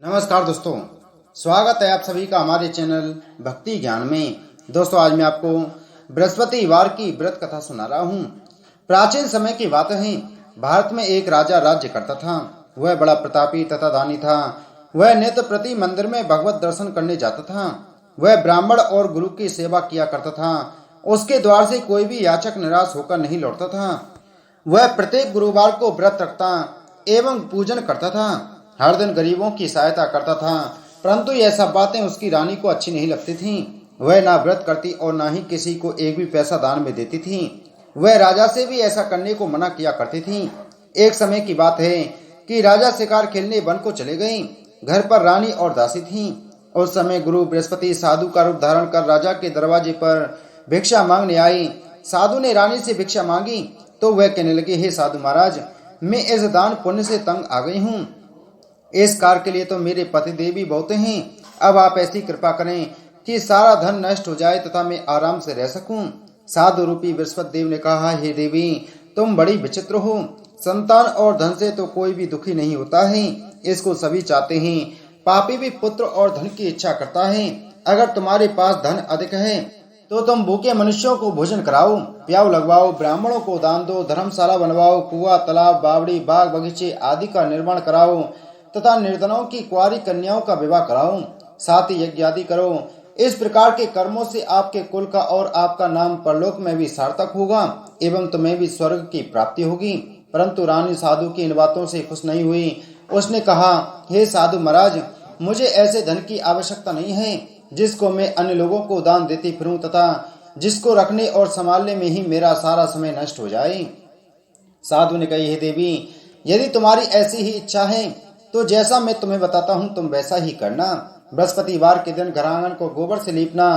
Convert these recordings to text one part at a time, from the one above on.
नमस्कार दोस्तों, स्वागत है आप सभी का हमारे चैनल भक्ति ज्ञान में। दोस्तों, आज मैं आपको बृहस्पतिवार की व्रत कथा सुना रहा हूँ। प्राचीन समय की बात है। भारत में एक राजा राज्य करता था। वह बड़ा प्रतापी तथा दानी था। वह नित्य प्रति मंदिर में भगवत दर्शन करने जाता था। वह ब्राह्मण और गुरु की सेवा किया करता था। उसके द्वार से कोई भी याचक निराश होकर नहीं लौटता था। वह प्रत्येक गुरुवार को व्रत रखता एवं पूजन करता था। हर दिन गरीबों की सहायता करता था, परंतु यह सब बातें उसकी रानी को अच्छी नहीं लगती थीं। वह ना व्रत करती और ना ही किसी को एक भी पैसा दान में देती थी। वह राजा से भी ऐसा करने को मना किया करती थी। एक समय की बात है कि राजा शिकार खेलने वन को चले गए। घर पर रानी और दासी थीं। उस समय गुरु बृहस्पति साधु का रूप धारण कर राजा के दरवाजे पर भिक्षा मांगने आए। साधु ने रानी से भिक्षा मांगी तो वह कहने लगे, हे साधु महाराज, मैं इस दान पुण्य से तंग आ गई हूँ। इस कार्य के लिए तो मेरे पति देवी बहुत हैं। अब आप ऐसी कृपा करें कि सारा धन नष्ट हो जाए तथा मैं आराम से रह सकूं। साधु रूपी बृहस्पति देव ने कहा, हे देवी, तुम बड़ी विचित्र हो। संतान और धन से तो कोई भी दुखी नहीं होता है, इसको सभी चाहते हैं। पापी भी पुत्र और धन की इच्छा करता है। अगर तुम्हारे पास धन अधिक है तो तुम भूखे मनुष्यों को भोजन कराओ, प्याऊ लगवाओ, ब्राह्मणों को दान दो, धर्मशाला बनवाओ, कुआं, तालाब, बावड़ी, बाग बगीचे आदि का निर्माण कराओ तथा निर्धनों की कुंवारी कन्याओं का विवाह कराओ, साथ ही यज्ञ आदि करो। इस प्रकार के कर्मों से आपके कुल का और आपका नाम परलोक में भी सार्थक होगा एवं तुम्हें भी स्वर्ग की प्राप्ति होगी। परंतु रानी साधु की इन बातों से खुश नहीं हुई। उसने कहा, हे साधु महाराज, मुझे ऐसे धन की आवश्यकता नहीं है जिसको मैं अन्य लोगों को दान देती फिरूं तथा जिसको रखने और संभालने में ही मेरा सारा समय नष्ट हो जाए। साधु ने कही, हे देवी, यदि तुम्हारी ऐसी ही इच्छा है तो जैसा मैं तुम्हें बताता हूँ तुम वैसा ही करना। बृहस्पतिवार के दिन घर आंगन को गोबर से लीपना,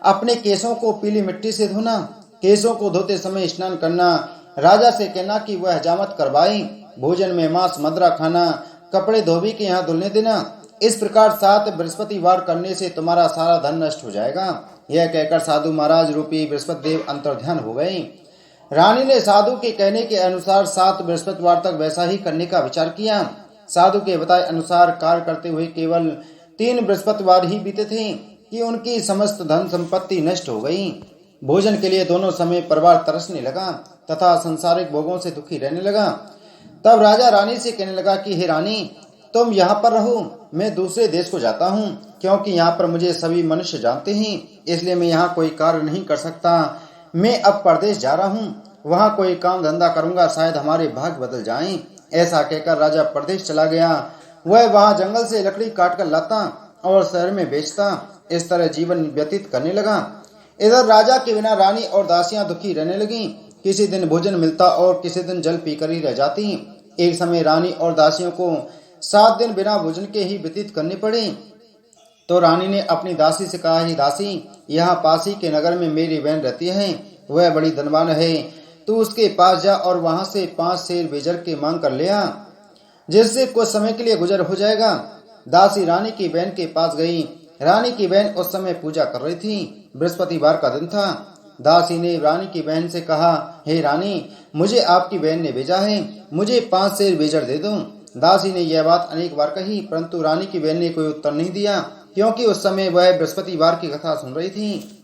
अपने केसों को पीली मिट्टी से धोना, केसों को धोते समय स्नान करना, राजा से कहना कि वह हजामत करवाए, भोजन में मांस मदिरा खाना, कपड़े धोबी के यहाँ धुलने देना। इस प्रकार 7 बृहस्पतिवार करने से तुम्हारा सारा धन नष्ट हो जाएगा। यह कहकर साधु महाराज रूपी बृहस्पति देव अंतर्ध्यान हो गए। रानी ने साधु के कहने के अनुसार 7 बृहस्पतिवार तक वैसा ही करने का विचार किया। साधु के बताए अनुसार कार्य करते हुए केवल 3 बृहस्पतिवार ही बीते थे कि उनकी समस्त धन संपत्ति नष्ट हो गई। भोजन के लिए दोनों समय परिवार तरसने लगा तथा संसारिक भोगों से दुखी रहने लगा। तब राजा रानी से कहने लगा कि हे रानी, तुम यहाँ पर रहो, मैं दूसरे देश को जाता हूँ, क्योंकि यहाँ पर मुझे सभी मनुष्य जानते हैं, इसलिए मैं यहाँ कोई कार्य नहीं कर सकता। मैं अब परदेश जा रहा हूँ, वहाँ कोई काम धंधा करूंगा, शायद हमारे भाग्य बदल जाएं। ऐसा कहकर राजा प्रदेश चला गया। वह वहां जंगल से लकड़ी काटकर लाता और शहर में बेचता। इस तरह जीवन व्यतीत करने लगा। इधर राजा के बिना रानी और दासियां दुखी रहने लगी। किसी दिन भोजन मिलता और किसी दिन जल पीकर ही रह जाती। एक समय रानी और दासियों को 7 दिन बिना भोजन के ही व्यतीत करने पड़े। तो रानी ने अपनी दासी से कहा, हे दासी, यहाँ पास ही के नगर में मेरी बहन रहती है। वह बड़ी धनवान है। तू उसके पास जा और वहां से 5 सेर बेजर के मांग कर ले आ, जिससे कुछ समय के लिए गुजर हो जाएगा। दासी रानी की बहन के पास गई। रानी की बहन उस समय पूजा कर रही थी। बृहस्पतिवार का दिन था। दासी ने रानी की बहन से कहा, हे रानी, मुझे आपकी बहन ने भेजा है, मुझे 5 सेर बेजर दे दो। दासी ने यह बात अनेक बार कही, परंतु रानी की बहन ने कोई उत्तर नहीं दिया, क्योंकि उस समय वह बृहस्पतिवार की कथा सुन रही थी।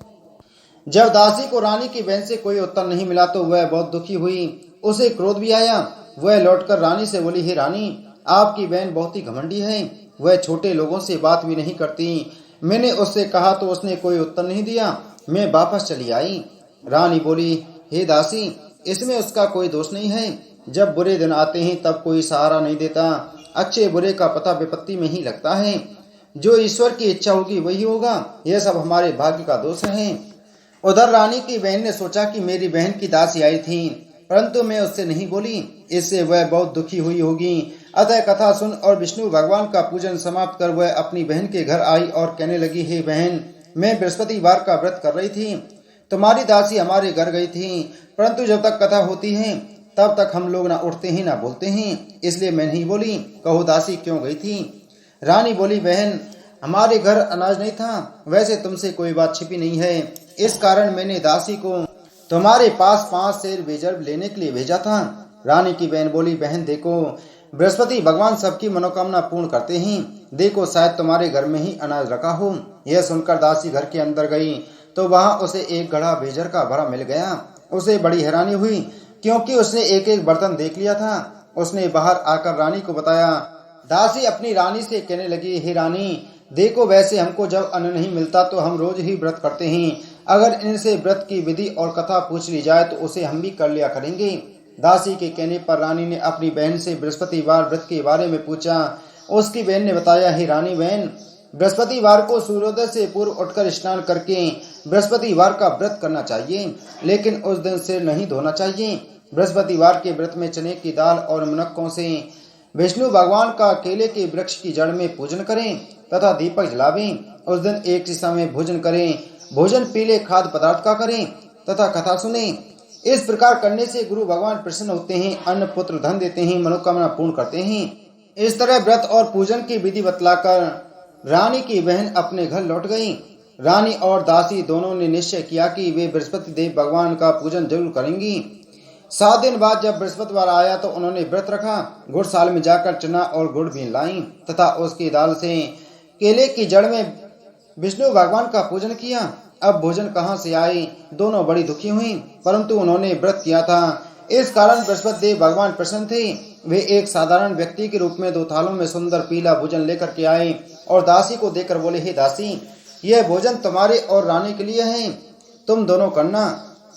जब दासी को रानी की बहन से कोई उत्तर नहीं मिला तो वह बहुत दुखी हुई। उसे क्रोध भी आया। वह लौटकर रानी से बोली, हे रानी, आपकी बहन बहुत ही घमंडी है। वह छोटे लोगों से बात भी नहीं करती। मैंने उससे कहा तो उसने कोई उत्तर नहीं दिया। मैं वापस चली आई। रानी बोली, हे दासी, इसमें उसका कोई दोष नहीं है। जब बुरे दिन आते हैं तब कोई सहारा नहीं देता। अच्छे बुरे का पता विपत्ति में ही लगता है। जो ईश्वर की इच्छा होगी वही होगा। यह सब हमारे भाग्य का दोष है। उधर रानी की बहन ने सोचा कि मेरी बहन की दासी आई थी, परंतु मैं उससे नहीं बोली, इससे वह बहुत दुखी हुई होगी। अतः कथा सुन और विष्णु भगवान का पूजन समाप्त कर वह अपनी बहन के घर आई और कहने लगी, हे बहन, मैं बृहस्पतिवार का व्रत कर रही थी। तुम्हारी दासी हमारे घर गई थी, परंतु जब तक कथा होती है तब तक हम लोग ना उठते हैं ना बोलते हैं, इसलिए मैं नहीं बोली। कहो दासी क्यों गई थी? रानी बोली, बहन, हमारे घर अनाज नहीं था। वैसे तुमसे कोई बात छिपी नहीं है, इस कारण मैंने दासी को तुम्हारे पास 5 सेर बेजर लेने के लिए भेजा था। रानी की बहन बोली, बहन देखो, बृहस्पति भगवान सबकी मनोकामना पूर्ण करते हैं। देखो शायद तुम्हारे घर में ही अनाज रखा हो। यह सुनकर दासी घर के अंदर गई तो वहां उसे एक घड़ा बेजर का भरा मिल गया। उसे बड़ी हैरानी हुई क्योंकि उसने एक एक बर्तन देख लिया था। उसने बाहर आकर रानी को बताया। दासी अपनी रानी से कहने लगी, हे रानी, देखो वैसे हमको जब अन्न नहीं मिलता तो हम रोज ही व्रत करते हैं। अगर इनसे व्रत की विधि और कथा पूछ ली जाए तो उसे हम भी कर लिया करेंगे। दासी के कहने पर रानी ने अपनी बहन से बृहस्पतिवार व्रत के बारे में पूछा। उसकी बहन ने बताया, हे रानी बहन, बृहस्पतिवार को सूर्योदय से पूर्व उठकर स्नान करके बृहस्पतिवार का व्रत करना चाहिए, लेकिन उस दिन सिर नहीं धोना चाहिए। बृहस्पतिवार के व्रत में चने की दाल और मुनक्कों से विष्णु भगवान का केले के वृक्ष की जड़ में पूजन करें तथा दीपक जलावें। उस दिन एक ही समय भोजन करें। भोजन पीले खाद्य पदार्थ का करें तथा कथा सुने। इस प्रकार करने से गुरु भगवान प्रसन्न होते हैं, अन्न पुत्र धन देते हैं, मनोकामना पूर्ण करते हैं। इस तरह व्रत और पूजन की विधि बतलाकर रानी की बहन अपने घर लौट गई। रानी और दासी दोनों ने निश्चय किया कि वे बृहस्पति देव भगवान का पूजन जरूर करेंगी। 7 दिन बाद जब बृहस्पतिवार आया तो उन्होंने व्रत रखा। गुड़साल में जाकर चना और गुड़ भी लाई तथा उसकी दाल से केले की जड़ में विष्णु भगवान का पूजन किया। अब भोजन कहाँ से आए? दोनों बड़ी दुखी हुई, परंतु उन्होंने व्रत किया था, इस कारण बृहस्पति देव भगवान प्रसन्न थे। वे एक साधारण व्यक्ति के रूप में 2 थालों में सुंदर पीला भोजन लेकर के आए और दासी को देकर बोले, हे दासी, यह भोजन तुम्हारे और रानी के लिए है, तुम दोनों करना।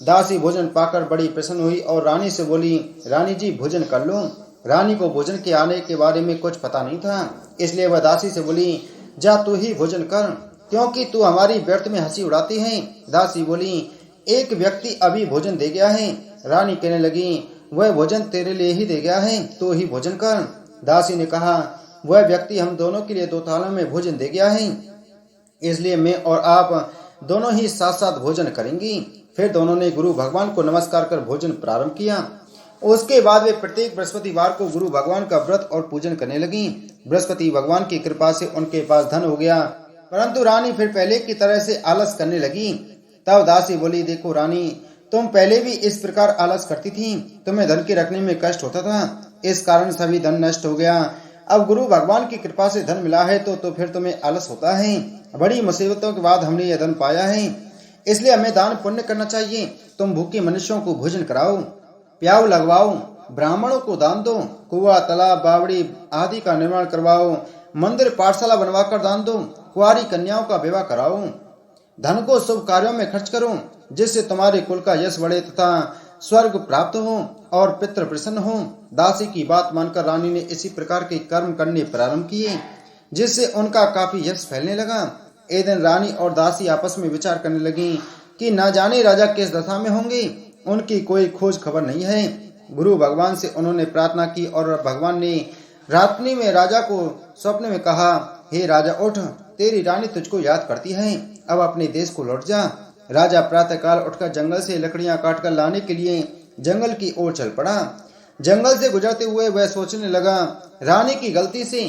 दासी भोजन पाकर बड़ी प्रसन्न हुई और रानी से बोली, रानी जी भोजन कर लो। रानी को भोजन के आने के बारे में कुछ पता नहीं था, इसलिए वह दासी से बोली, जा तू ही भोजन कर, क्योंकि तू हमारी व्यर्थ में हंसी उड़ाती है। दासी बोली, एक व्यक्ति अभी भोजन दे गया है। रानी कहने लगी, वह भोजन तेरे लिए ही दे गया है, तू ही भोजन कर। दासी ने कहा, वह व्यक्ति हम दोनों के लिए 2 थालों में भोजन दे गया है, इसलिए मैं और आप दोनों ही साथ साथ भोजन करेंगी। फिर दोनों ने गुरु भगवान को नमस्कार कर भोजन प्रारंभ किया। उसके बाद वे प्रत्येक बृहस्पतिवार को गुरु भगवान का व्रत और पूजन करने लगी। बृहस्पति भगवान की कृपा से उनके पास धन हो गया, परंतु रानी फिर पहले की तरह से आलस करने लगी। तब दासी बोली, देखो रानी, तुम पहले भी इस प्रकार आलस करती थी, तुम्हें धन के रखने में कष्ट होता था, इस कारण सभी धन नष्ट हो गया। अब गुरु भगवान की कृपा से धन मिला है तो फिर तुम्हें आलस होता है। बड़ी मुसीबतों के बाद हमने यह धन पाया है, इसलिए हमें दान पुण्य करना चाहिए। तुम भूखे मनुष्यों को भोजन कराओ, प्याऊ लगवाओ, ब्राह्मणों को दान दो, कुआं, तालाब, बावड़ी आदि का निर्माण करवाओ, मंदिर पाठशाला बनवाकर दान दो, कुंवारी कन्याओं का विवाह कराओ, धन को शुभ कार्यों में खर्च करो, जिससे तुम्हारे कुल का यश बढ़े तथा स्वर्ग प्राप्त हो और पितृ प्रसन्न हो। दासी की बात मानकर रानी ने इसी प्रकार के कर्म करने प्रारंभ किए, जिससे उनका काफी यश फैलने लगा। एक दिन रानी और दासी आपस में विचार करने लगी कि न जाने राजा किस दशा में होंगे, उनकी कोई खोज खबर नहीं है। गुरु भगवान से उन्होंने प्रार्थना की और भगवान ने रात्रि में राजा को स्वप्न में कहा, हे राजा उठ, तेरी रानी तुझको याद करती है, अब अपने देश को लौट जा। राजा प्रातःकाल उठकर जंगल से लकड़ियां काटकर लाने के लिए जंगल की ओर चल पड़ा। जंगल से गुजरते हुए वह सोचने लगा, रानी की गलती से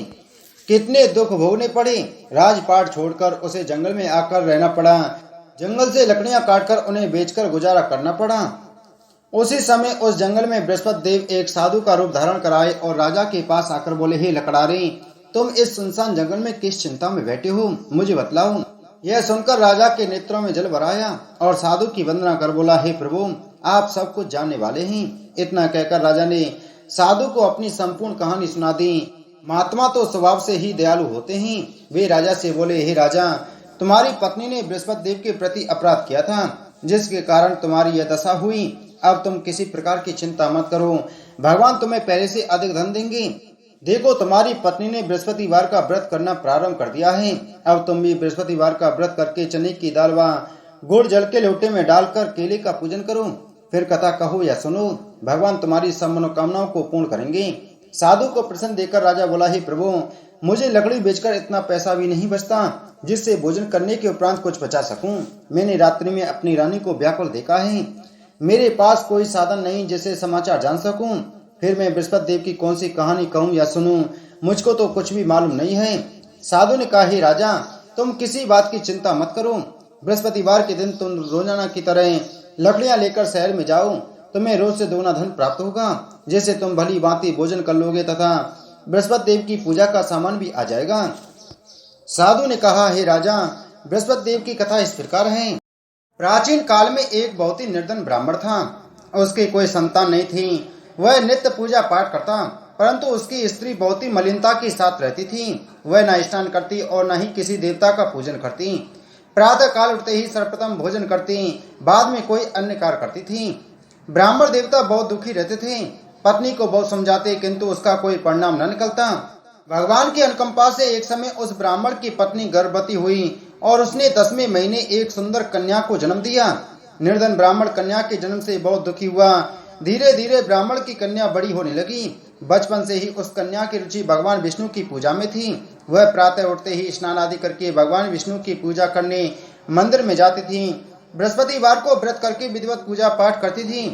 कितने दुख भोगने पड़े। राजपाट छोड़कर उसे जंगल में आकर रहना पड़ा। जंगल से लकड़ियां काटकर उन्हें बेचकर गुजारा करना पड़ा। उसी समय उस जंगल में बृहस्पति देव एक साधु का रूप धारण कराए और राजा के पास आकर बोले, हे लकड़ारे, तुम इस सुनसान जंगल में किस चिंता में बैठे हो, मुझे बतलाओ। यह सुनकर राजा के नेत्रों में जल भर आया और साधु की वंदना कर बोला, हे प्रभु, आप सब कुछ जानने वाले हैं। इतना कहकर राजा ने साधु को अपनी संपूर्ण कहानी सुना दी। महात्मा तो स्वभाव से ही दयालु होते हैं। वे राजा से बोले, हे राजा, तुम्हारी पत्नी ने बृहस्पति देव के प्रति अपराध किया था, जिसके कारण तुम्हारी यह दशा हुई। अब तुम किसी प्रकार की चिंता मत करो, भगवान तुम्हें पहले से अधिक धन देंगे। देखो, तुम्हारी पत्नी ने बृहस्पतिवार का व्रत करना प्रारंभ कर दिया है। अब तुम भी बृहस्पतिवार का व्रत करके चने की दाल व गुड़ जल के लोटे में डालकर केले का पूजन करो, फिर कथा कहो या सुनो, भगवान तुम्हारी सब मनोकामनाओं को पूर्ण करेंगे। साधु को प्रसन्न देकर राजा बोला, हे प्रभु, मुझे लकड़ी बेचकर इतना पैसा भी नहीं बचता जिससे भोजन करने के उपरांत कुछ बचा सकूं। मैंने रात्रि में अपनी रानी को व्याकुल देखा है। मेरे पास कोई साधन नहीं जिससे समाचार जान सकूं। फिर मैं बृहस्पति देव की कौन सी कहानी कहूं या सुनूं, मुझको तो कुछ भी मालूम नहीं है। साधु ने कहा, हे राजा, तुम किसी बात की चिंता मत करो। बृहस्पतिवार के दिन तुम रोजाना की तरह लकड़ियां लेकर शहर में जाओ, तुम्हें रोज से 2 गुना धन प्राप्त होगा, जिससे तुम भली भांति भोजन कर लोगे तथा बृहस्पति देव की पूजा का सामान भी आ जाएगा। साधु ने कहा, हे राजा, बृहस्पति देव की कथा इस प्रकार है। प्राचीन काल में एक बहुत ही निर्धन ब्राह्मण था। उसकी कोई संतान नहीं थी। वह नित्य पूजा पाठ करता, परंतु उसकी स्त्री बहुत ही मलिनता के साथ रहती थी। वह न स्नान करती और न ही किसी देवता का पूजन करती। प्रातः काल उठते ही सर्वप्रथम भोजन करती, बाद में कोई अन्य कार्य करती थी। ब्राह्मण देवता बहुत दुखी रहते थे। पत्नी को बहुत समझाते, किंतु उसका कोई परिणाम न निकलता। भगवान की अनुकंपा से एक समय उस ब्राह्मण की पत्नी गर्भवती हुई और उसने 10वें महीने एक सुंदर कन्या को जन्म दिया। निर्धन ब्राह्मण कन्या के जन्म से बहुत दुखी हुआ। धीरे धीरे ब्राह्मण की कन्या बड़ी होने लगी। बचपन से ही उस कन्या की रुचि भगवान विष्णु की पूजा में थी। वह प्रातः उठते ही स्नान आदि करके भगवान विष्णु की पूजा करने मंदिर में जाती थी। बृहस्पतिवार को व्रत करके विधिवत पूजा पाठ करती थी।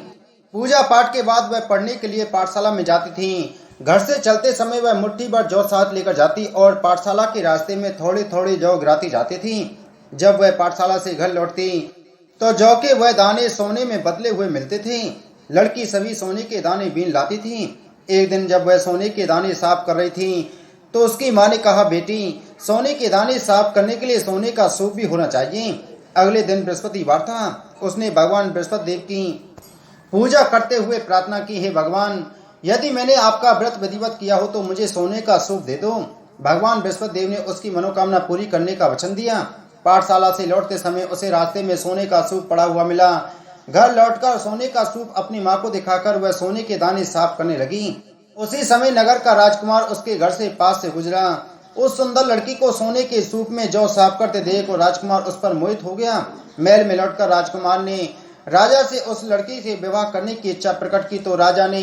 पूजा पाठ के बाद वह पढ़ने के लिए पाठशाला में जाती थी। घर से चलते समय वह मुट्ठी भर जौ साथ लेकर जाती और पाठशाला के रास्ते में थोड़े थोड़े जौ गिराती जाती थी। जब वह पाठशाला से घर लौटती तो जौ के वह दाने सोने में बदले हुए मिलते थे। लड़की सभी सोने के दाने बीन लाती थी। एक दिन जब वह सोने के दाने साफ कर रही थी तो उसकी माँ ने कहा, बेटी, सोने के दाने साफ करने के लिए सोने का सूप भी होना चाहिए। अगले दिन बृहस्पतिवार था। उसने भगवान बृहस्पति देव की पूजा करते हुए प्रार्थना की, हे भगवान, यदि मैंने आपका व्रत विधिवत किया हो तो मुझे सोने का सूप दे दो। भगवान बृहस्पति देव ने उसकी मनोकामना पूरी करने का वचन दिया। पाठशाला से लौटते समय उसे रास्ते में सोने का सूप पड़ा हुआ मिला। घर लौटकर सोने का सूप अपनी माँ को दिखाकर वह सोने के दाने साफ करने लगी। उसी समय नगर का राजकुमार उसके घर से पास से गुजरा। उस सुंदर लड़की को सोने के सूप में जौ साफ करते देख और राजकुमार उस पर मोहित हो गया। महल में लौटकर राजकुमार ने राजा से उस लड़की से विवाह करने की इच्छा प्रकट की तो राजा ने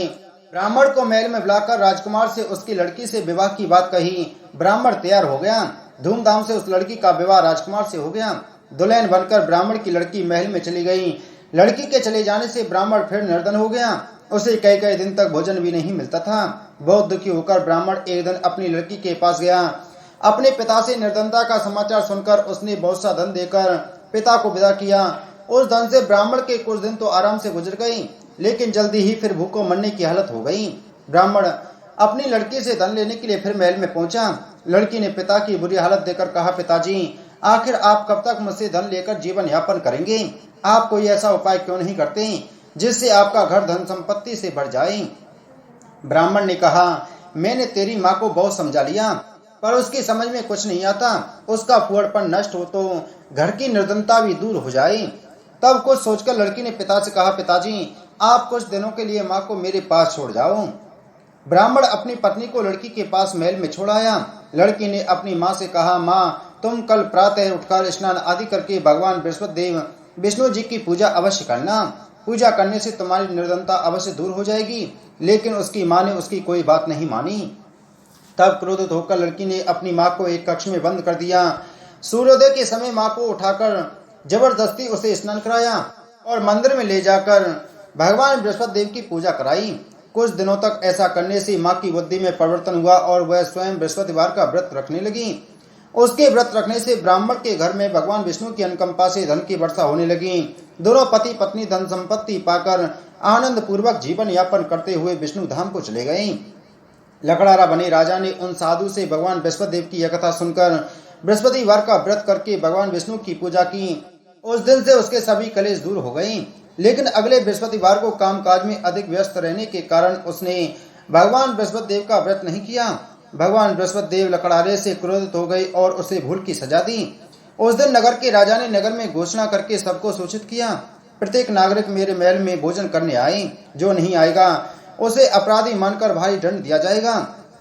ब्राह्मण को महल में बुलाकर राजकुमार से उसकी लड़की से विवाह की बात कही। ब्राह्मण तैयार हो गया। धूमधाम से उस लड़की का विवाह राजकुमार से हो गया। दुल्हन बनकर ब्राह्मण की लड़की महल में चली गई। लड़की के चले जाने से ब्राह्मण फिर निर्धन हो गया। उसे कई कई दिन तक भोजन भी नहीं मिलता था। बहुत दुखी होकर ब्राह्मण एक दिन अपनी लड़की के पास गया। अपने पिता से निर्धनता का समाचार सुनकर उसने बहुत सा धन देकर पिता को विदा किया। उस धन से ब्राह्मण के कुछ दिन तो आराम से गुजर गई, लेकिन जल्दी ही फिर भूखों मरने की हालत हो गई। ब्राह्मण अपनी लड़की से धन लेने के लिए फिर महल में पहुंचा। लड़की ने पिता की बुरी हालत देखकर कहा, पिताजी, आखिर आप कब तक मुझसे धन लेकर जीवन यापन करेंगे? आप कोई ऐसा उपाय क्यों नहीं करते जिससे आपका घर धन संपत्ति से भर जाए? ब्राह्मण ने कहा, मैंने तेरी माँ को बहुत समझा लिया, पर उसकी समझ में कुछ नहीं आता। उसका फुहड़पन नष्ट हो तो घर की निर्धनता भी दूर हो जाए। तब कुछ सोचकर लड़की ने पिता से कहा, पिताजी, आप कुछ दिनों के लिए माँ को मेरे पास छोड़ जाओ। ब्राह्मण अपनी पत्नी को लड़की के पास महल में छोड़ आया। लड़की ने अपनी माँ से कहा, माँ, तुम कल प्रातः उठकर स्नान आदि करके भगवान बृहस्पति देव विष्णु जी की पूजा अवश्य करना। पूजा करने से तुम्हारी निर्धनता अवश्य दूर हो जाएगी। लेकिन उसकी माँ ने उसकी कोई बात नहीं मानी। तब क्रोधित होकर लड़की ने अपनी माँ को एक कक्ष में बंद कर दिया। सूर्योदय के समय माँ को उठाकर जबरदस्ती उसे स्नान कराया और मंदिर में ले जाकर भगवान बृहस्पति देव की पूजा कराई। कुछ दिनों तक ऐसा करने से माँ की बुद्धि में परिवर्तन हुआ और वह स्वयं बृहस्पतिवार का व्रत रखने लगी। उसके व्रत रखने से ब्राह्मण के घर में भगवान विष्णु की अनुकंपा से धन की वर्षा होने लगी। दोनों पति पत्नी धन संपत्ति पाकर आनंद पूर्वक जीवन यापन करते हुए विष्णु धाम को चले गए। लकड़ारा बने राजा ने उन साधु से भगवान बृहस्पति देव की यह कथा सुनकर बृहस्पतिवार का व्रत करके भगवान विष्णु की पूजा की। उस दिन से उसके सभी कलेश दूर हो गए। लेकिन अगले बृहस्पतिवार को कामकाज में अधिक व्यस्त रहने के कारण उसने भगवान बृहस्पति देव का व्रत नहीं किया। भगवान बृहस्पति देव लकड़ारे से क्रोधित हो गई और उसे भूल की सजा दी। उस दिन नगर के राजा ने नगर में घोषणा करके सबको सूचित किया, प्रत्येक नागरिक मेरे महल में भोजन करने आए। जो नहीं आएगा उसे अपराधी मानकर भारी दंड दिया जाएगा।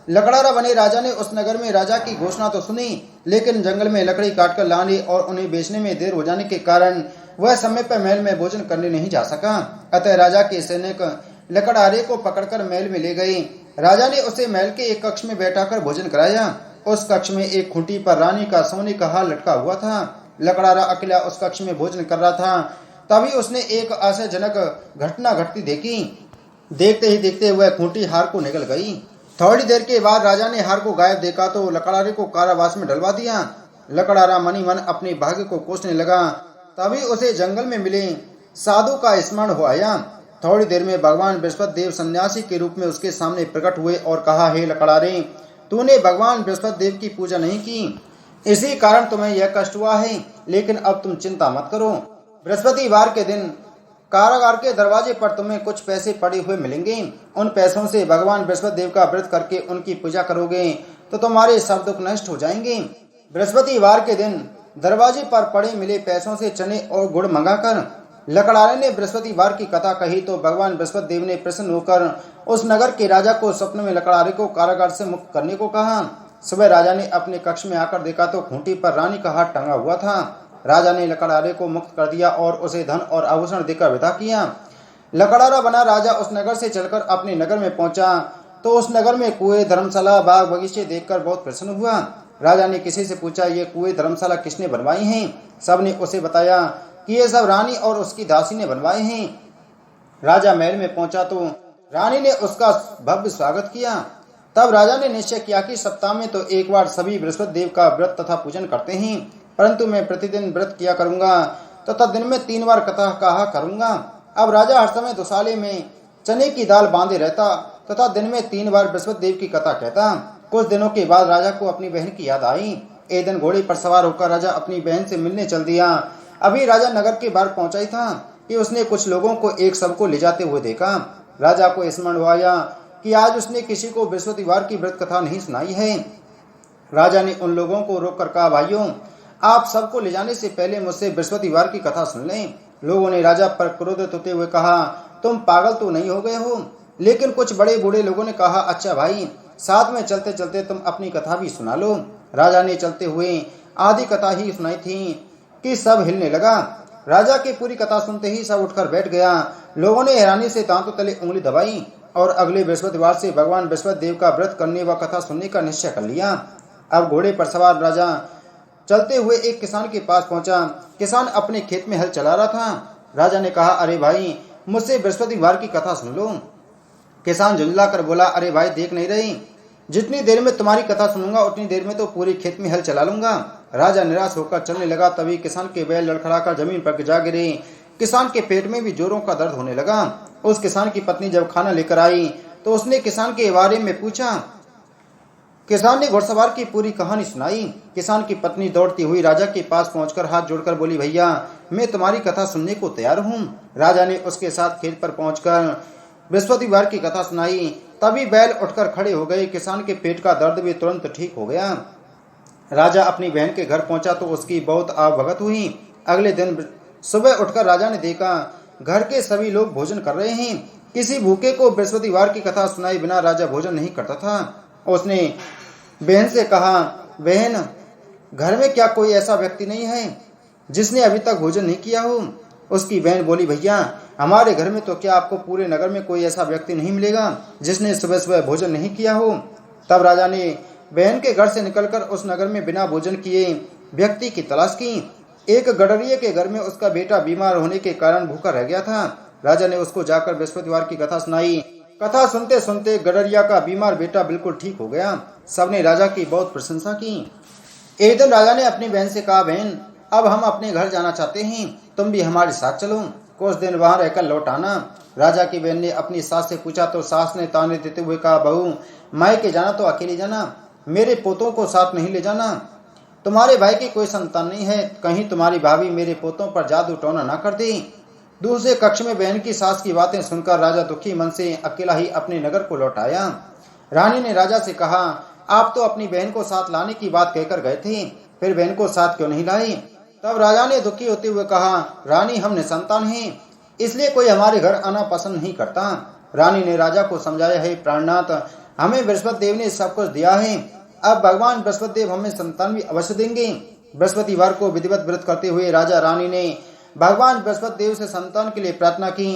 लकड़ारा बने राजा ने उस नगर में राजा की घोषणा तो सुनी, लेकिन जंगल में लकड़ी काटकर लाने और उन्हें बेचने में देर हो जाने के कारण वह समय पर महल में भोजन करने नहीं जा सका। अतः राजा के सैनिक लकड़ारे को पकड़कर महल में ले गए। राजा ने उसे महल के एक कक्ष में बैठाकर भोजन कराया। उस कक्ष में एक खूंटी पर रानी का सोने का हार लटका हुआ था। लकड़ारा अकेला उस कक्ष में भोजन कर रहा था। तभी उसने एक आश्चर्यजनक घटना घटती देखी। देखते ही देखते वह खूंटी हार को निकल गई। थोड़ी देर के बाद राजा ने हार को गायब देखा तो लकड़ारे को कारावास में डलवा दिया। लकड़ारा मनी मन अपने भाग्य को कोसने लगा। तभी उसे जंगल में मिले साधु का स्मरण हो आया। थोड़ी देर में भगवान बृहस्पति देव सन्यासी के रूप में उसके सामने प्रकट हुए और कहा, हे लकड़ारे, तूने भगवान बृहस्पति देव की पूजा नहीं की, इसी कारण तुम्हें यह कष्ट हुआ है। लेकिन अब तुम चिंता मत करो। बृहस्पतिवार के दिन कारागार के दरवाजे पर तुम्हें कुछ पैसे पड़े हुए मिलेंगे। उन पैसों से भगवान बृहस्पति देव का व्रत करके उनकी पूजा करोगे तो तुम्हारे सब दुख नष्ट हो जाएंगे। बृहस्पतिवार के दिन दरवाजे पर पड़े मिले पैसों से चने और गुड़ मंगाकर लकड़ारे ने बृहस्पतिवार की कथा कही तो भगवान बृहस्पति देव ने प्रसन्न होकर उस नगर के राजा को स्वप्न में लकड़ारे को कारागार से मुक्त करने को कहा। सुबह राजा ने अपने कक्ष में आकर देखा तो खूंटी पर रानी का हाथ टंगा हुआ था। राजा ने लकड़ारे को मुक्त कर दिया और उसे धन और आभूषण देकर विदा किया। लकड़ारा बना राजा उस नगर से चलकर अपने नगर में पहुंचा तो उस नगर में कुएं, धर्मशाला, बाग बगीचे देखकर बहुत प्रसन्न हुआ। राजा ने किसी से पूछा, ये कुएं, धर्मशाला किसने बनवाई हैं? सबने उसे बताया कि ये सब रानी और उसकी दासी ने बनवाए हैं। राजा महल में पहुंचा तो रानी ने उसका भव्य स्वागत किया। तब राजा ने निश्चय किया कि सप्ताह में तो एक बार सभी बृहस्पति देव का व्रत तथा पूजन करते हैं, परंतु मैं प्रतिदिन व्रत किया करूंगा तथा दिन में 3 बार कथा कहा करूंगा। अब राजा हर समय दुसाले में चने की दाल बांधे रहता तथा दिन में 3 बार बृहस्पति देव की कथा कहता। कुछ दिनों के बाद राजा को अपनी बहन की याद आई। एक दिन घोड़े पर सवार होकर राजा अपनी बहन से मिलने चल दिया। अभी राजा नगर के बाहर पहुंचा ही था कि उसने कुछ लोगों को एक शव को ले जाते हुए देखा। राजा को स्मरण आया कि आज उसने किसी को बृहस्पतिवार की व्रत कथा नहीं सुनाई है। राजा ने उन लोगों को रोककर कहा, भाइयों, आप सबको ले जाने से पहले मुझसे बृहस्पतिवार की कथा सुन लें। लोगों ने राजा पर क्रोधित होते हुए कहा, तुम पागल तो नहीं हो गए हो? लेकिन कुछ बड़े बूढ़े लोगों ने कहा, अच्छा भाई, साथ में चलते चलते तुम अपनी कथा भी सुना लो। राजा ने चलते हुए आधी कथा ही सुनाई थी कि सब हिलने लगा। राजा की पूरी कथा सुनते ही सब उठकर बैठ गया। लोगों ने हैरानी से दांतों तले उंगली दबाई और अगले बृहस्पतिवार से भगवान बृहस्पति देव का व्रत करने व कथा सुनने का निश्चय कर लिया। अब घोड़े पर सवार राजा चलते हुए एक किसान के पास पहुंचा। किसान अपने खेत में हल चला रहा था। राजा ने कहा, अरे भाई, मुझसे बृहस्पतिवार की कथा सुन लो। किसान झुंझला कर बोला, अरे भाई, देख नहीं रही, जितनी देर में तुम्हारी कथा सुनूंगा उतनी देर में तो पूरे खेत में हल चला लूंगा। राजा निराश होकर चलने लगा। तभी किसान के बैल लड़खड़ाकर जमीन पर जा गिरे। किसान के पेट में भी जोरों का दर्द होने लगा। उस किसान की पत्नी जब खाना लेकर आई तो उसने किसान के बारे में पूछा। किसान ने घुड़सवार की पूरी कहानी सुनाई। किसान की पत्नी दौड़ती हुई राजा के पास पहुंचकर हाथ जोड़कर बोली, भैया, मैं तुम्हारी कथा सुनने को तैयार हूँ। राजा ने उसके साथ खेत पर पहुंचकर बृहस्पतिवार की कथा सुनाई। तभी बैल उठकर खड़े हो गए। किसान के पेट का दर्द भी तुरंत ठीक हो गया। राजा अपनी बहन के घर पहुंचा तो उसकी बहुत आवभगत हुई। अगले दिन सुबह उठकर राजा ने देखा घर के सभी लोग भोजन कर रहे हैं। किसी भूखे को बृहस्पतिवार की कथा सुनाए बिना राजा भोजन नहीं करता था। उसने बहन से कहा, बहन, घर में क्या कोई ऐसा व्यक्ति नहीं है जिसने अभी तक भोजन नहीं किया हो? उसकी बहन बोली, भैया, हमारे घर में तो क्या आपको पूरे नगर में कोई ऐसा व्यक्ति नहीं मिलेगा जिसने सुबह सुबह भोजन नहीं किया हो। तब राजा ने बहन के घर से निकलकर उस नगर में बिना भोजन किए व्यक्ति की तलाश की। एक गडरिये के घर में उसका बेटा बीमार होने के कारण भूखा रह गया था। राजा ने उसको जाकर बृहस्पतिवार की कथा सुनाई। कथा सुनते सुनते गडरिया का बीमार बेटा बिल्कुल ठीक हो गया। सबने राजा की बहुत प्रशंसा की। एक दिन राजा ने अपनी बहन से कहा, बहन, अब हम अपने घर जाना चाहते हैं, तुम भी हमारे साथ चलो, कुछ दिन वहां रहकर लौट आना। राजा की बहन ने अपनी सास से पूछा तो सास ने ताने देते हुए कहा, बहू, मायके जाना तो अकेले जाना, मेरे पोतों को साथ नहीं ले जाना। तुम्हारे भाई की कोई संतान नहीं है, कहीं तुम्हारी भाभी मेरे पोतों पर जादू टोना ना कर दे। दूसरे कक्ष में बहन की सास की बातें सुनकर राजा दुखी मन से अकेला ही अपने नगर को लौट आया। रानी ने राजा से कहा, आप तो अपनी बहन को साथ लाने की बात कहकर गए थे, फिर बहन को साथ क्यों नहीं लाई? तब राजा ने दुखी होते हुए कहा, रानी, हम निसंतान हैं, इसलिए कोई हमारे घर आना पसंद नहीं करता। रानी ने राजा को समझाया, है प्राणनाथ, हमें बृहस्पति देव ने सब कुछ दिया है, अब भगवान बृहस्पति देव हमें संतान भी अवश्य देंगे। बृहस्पतिवार को विधिवत व्रत करते हुए राजा रानी ने भगवान बृहस्पति देव से संतान के लिए प्रार्थना की।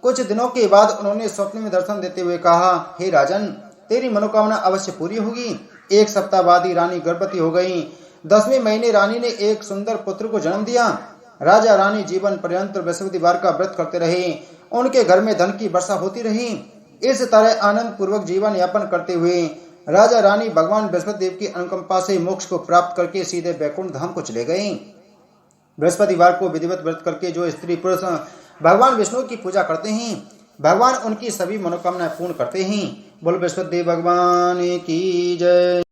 कुछ दिनों के बाद उन्होंने स्वप्न में दर्शन देते हुए कहा, हे राजन, तेरी मनोकामना अवश्य पूरी होगी। 1 सप्ताह बाद ही रानी गर्भवती हो गई। 10वें महीने रानी ने एक सुंदर पुत्र को जन्म दिया। राजा रानी जीवन पर्यंत बृहस्पतिवार का व्रत करते रहे। उनके घर में धन की वर्षा होती रही। इस तरह आनंद पूर्वक जीवन यापन करते हुए राजा रानी भगवान बृहस्पति देव की अनुकंपा से मोक्ष को प्राप्त करके सीधे बैकुंठ धाम को चले गए। बृहस्पतिवार को विधिवत व्रत करके जो स्त्री पुरुष भगवान विष्णु की पूजा करते हैं भगवान उनकी सभी मनोकामनाएं पूर्ण करते हैं। बोलो बृहस्पति देव भगवान की जय।